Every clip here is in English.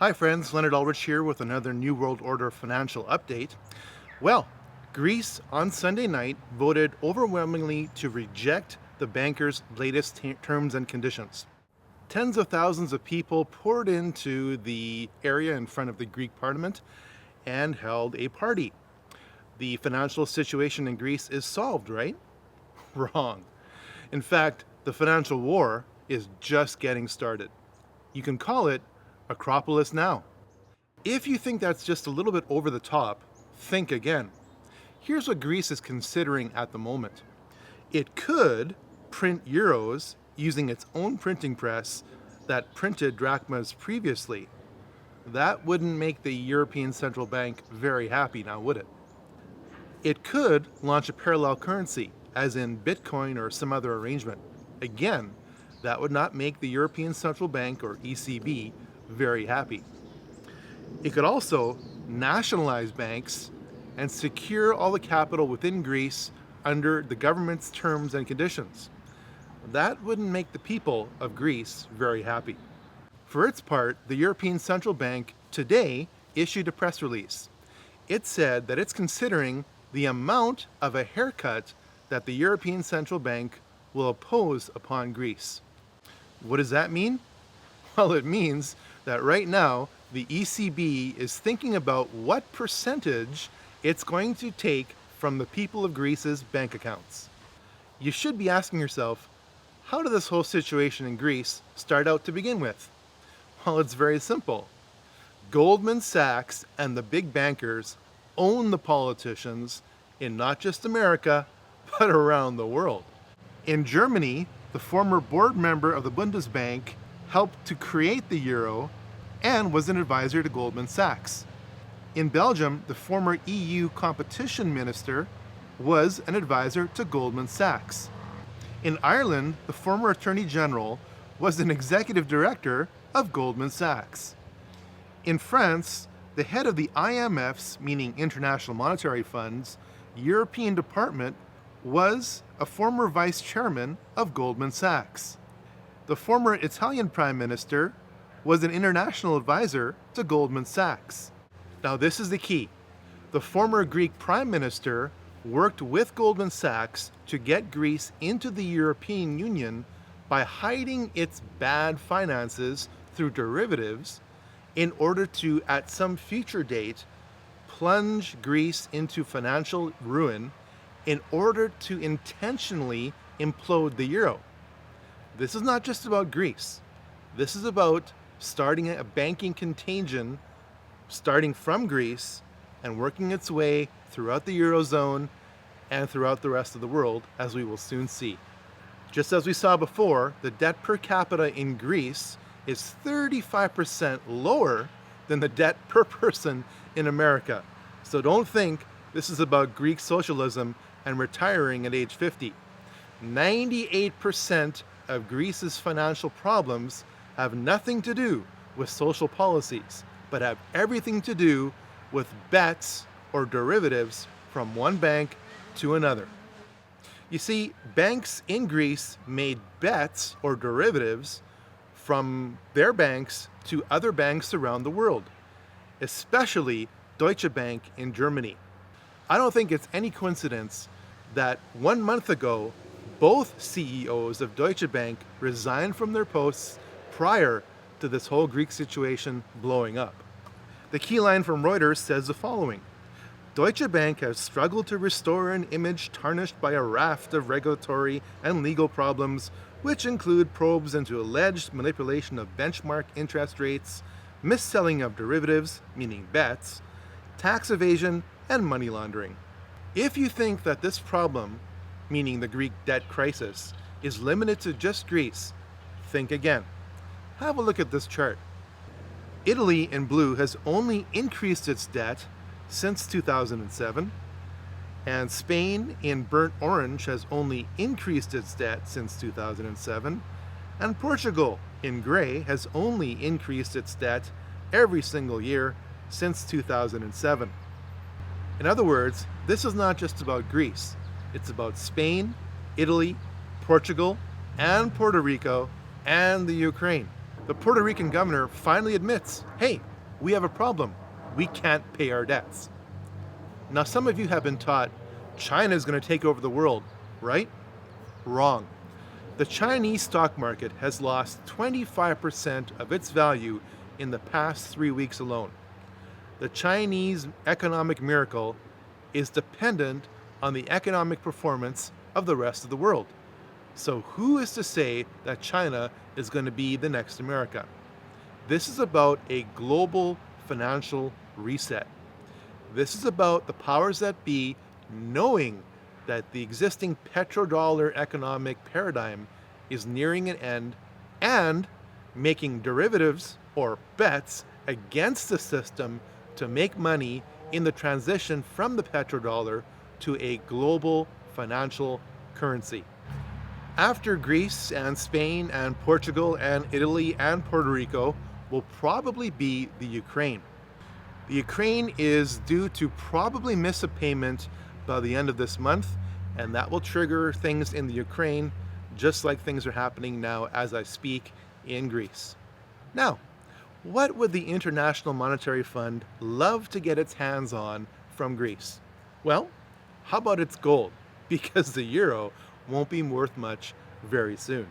Hi friends, Leonard here with another New World Order financial update. Well, Greece on Sunday night voted overwhelmingly to reject the bankers' latest terms and conditions. Tens of thousands of people poured into the area in front of the Greek parliament and held a party. The financial situation in Greece is solved, right? Wrong. In fact, the financial war is just getting started. You can call it Acropolis now. If you think that's just a little bit over the top, think again. Here's what Greece is considering at the moment. It could print euros using its own printing press that printed drachmas previously. That wouldn't make the European Central Bank very happy now, would it? It could launch a parallel currency, as in Bitcoin or some other arrangement. Again, that would not make the European Central Bank, or ECB, very happy. It could also nationalize banks and secure all the capital within Greece under the government's terms and conditions. That wouldn't make the people of Greece very happy. For its part, the European Central Bank today issued a press release. It said that it's considering the amount of a haircut that the European Central Bank will impose upon Greece. What does that mean? Well, it means that right now the ECB is thinking about what percentage it's going to take from the people of Greece's bank accounts. You should be asking yourself, how did this whole situation in Greece start out to begin with? Well, it's very simple. Goldman Sachs and the big bankers own the politicians in not just America, but around the world. In Germany, the former board member of the Bundesbank helped to create the euro and was an advisor to Goldman Sachs. In Belgium, the former EU competition minister was an advisor to Goldman Sachs. In Ireland, the former Attorney General was an executive director of Goldman Sachs. In France, the head of the IMF's, meaning International Monetary Fund's, European department was a former vice chairman of Goldman Sachs. The former Italian prime minister was an international advisor to Goldman Sachs. Now this is the key. The former Greek prime minister worked with Goldman Sachs to get Greece into the European Union by hiding its bad finances through derivatives in order to, at some future date, plunge Greece into financial ruin in order to intentionally implode the euro. This is not just about Greece. This is about starting a banking contagion, starting from Greece and working its way throughout the Eurozone and throughout the rest of the world, as we will soon see. Just as we saw before, the debt per capita in Greece is 35% lower than the debt per person in America. So don't think this is about Greek socialism and retiring at age 50. 98% of Greece's financial problems have nothing to do with social policies, but have everything to do with bets or derivatives from one bank to another. You see, banks in Greece made bets or derivatives from their banks to other banks around the world, especially Deutsche Bank in Germany. I don't think it's any coincidence that 1 month ago, both CEOs of Deutsche Bank resigned from their posts prior to this whole Greek situation blowing up. The key line from Reuters says the following: Deutsche Bank has struggled to restore an image tarnished by a raft of regulatory and legal problems, which include probes into alleged manipulation of benchmark interest rates, mis-selling of derivatives, meaning bets, tax evasion, and money laundering. If you think that this problem, meaning the Greek debt crisis, is limited to just Greece, think again. Have a look at this chart. Italy in blue has only increased its debt since 2007, and Spain in burnt orange has only increased its debt since 2007, and Portugal in gray has only increased its debt every single year since 2007. In other words, this is not just about Greece. It's about Spain, Italy, Portugal, and Puerto Rico, and the Ukraine. The Puerto Rican governor finally admits, hey, we have a problem. We can't pay our debts. Now, some of you have been taught China is going to take over the world, right? Wrong. The Chinese stock market has lost 25% of its value in the past 3 weeks alone. The Chinese economic miracle is dependent on the economic performance of the rest of the world. So who is to say that China is going to be the next America? This is about a global financial reset. This is about the powers that be knowing that the existing petrodollar economic paradigm is nearing an end and making derivatives or bets against the system to make money in the transition from the petrodollar to a global financial currency. After Greece and Spain and Portugal and Italy and Puerto Rico will probably be the Ukraine. The Ukraine is due to probably miss a payment by the end of this month, and that will trigger things in the Ukraine, just like things are happening now as I speak in Greece. Now, what would the International Monetary Fund love to get its hands on from Greece? Well, how about its gold? Because the euro won't be worth much very soon.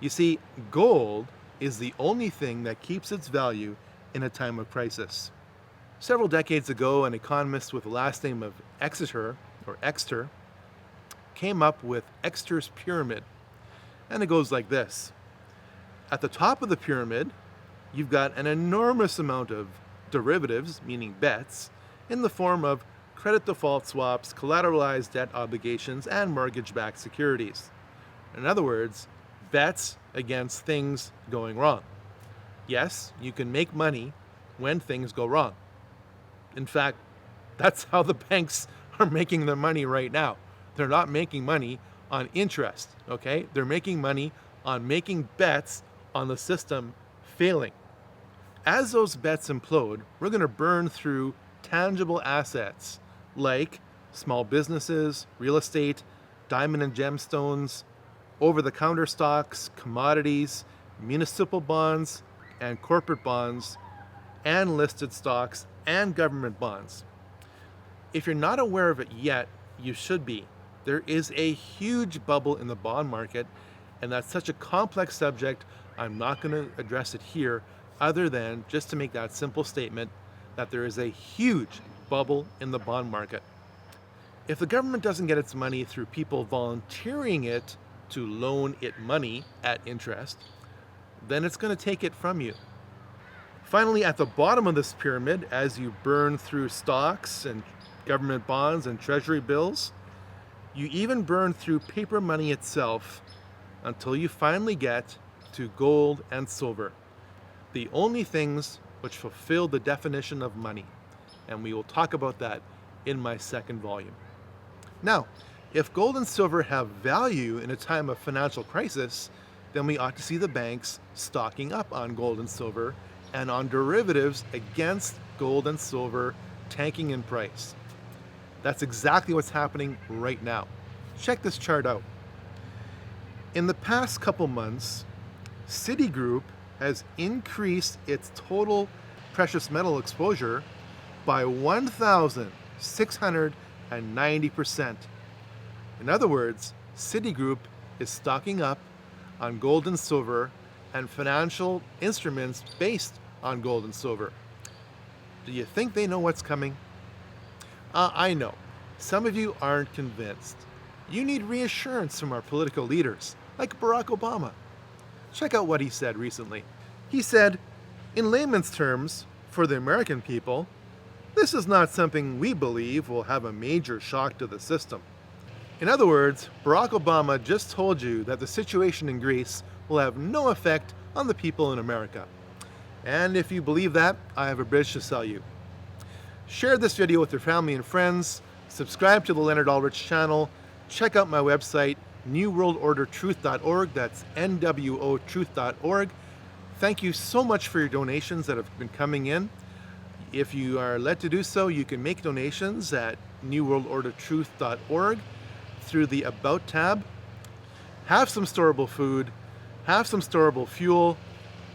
You see, gold is the only thing that keeps its value in a time of crisis. Several decades ago, an economist with the last name of Exeter came up with Exeter's pyramid. And it goes like this. At the top of the pyramid, you've got an enormous amount of derivatives, meaning bets, in the form of credit default swaps, collateralized debt obligations, and mortgage-backed securities. In other words, bets against things going wrong. Yes, you can make money when things go wrong. In fact, that's how the banks are making their money right now. They're not making money on interest, okay? They're making money on making bets on the system failing. As those bets implode, we're going to burn through tangible assets like small businesses, real estate, diamond and gemstones, over-the-counter stocks, commodities, municipal bonds, and corporate bonds, and listed stocks and government bonds. If you're not aware of it yet, you should be. There is a huge bubble in the bond market, and that's such a complex subject, I'm not going to address it here, other than just to make that simple statement that there is a huge bubble in the bond market. If the government doesn't get its money through people volunteering it to loan it money at interest, then it's going to take it from you. Finally, at the bottom of this pyramid, as you burn through stocks and government bonds and treasury bills, you even burn through paper money itself until you finally get to gold and silver, the only things which fulfill the definition of money. And we will talk about that in my second volume. Now, if gold and silver have value in a time of financial crisis, then we ought to see the banks stocking up on gold and silver and on derivatives against gold and silver tanking in price. That's exactly what's happening right now. Check this chart out. In the past couple months, Citigroup has increased its total precious metal exposure by 1,690%. In other words, Citigroup is stocking up on gold and silver and financial instruments based on gold and silver. Do you think they know what's coming? I know. Some of you aren't convinced. You need reassurance from our political leaders, like Barack Obama. Check out what he said recently. He said, in layman's terms, for the American people, this is not something we believe will have a major shock to the system. In other words, Barack Obama just told you that the situation in Greece will have no effect on the people in America. And if you believe that, I have a bridge to sell you. Share this video with your family and friends, subscribe to the Leonard channel, check out my website, newworldordertruth.org, that's nwotruth.org. Thank you so much for your donations that have been coming in. If you are led to do so, you can make donations at newworldordertruth.org through the About tab. Have some storable food, have some storable fuel,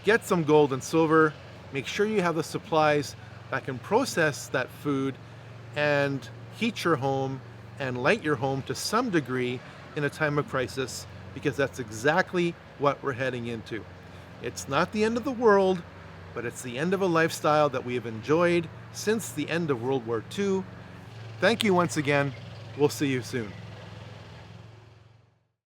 Get some gold and silver. Make sure you have the supplies that can process that food and heat your home and light your home to some degree in a time of crisis, because that's exactly what we're heading into. It's not the end of the world, but it's the end of a lifestyle that we have enjoyed since the end of World War II. Thank you once again. We'll see you soon.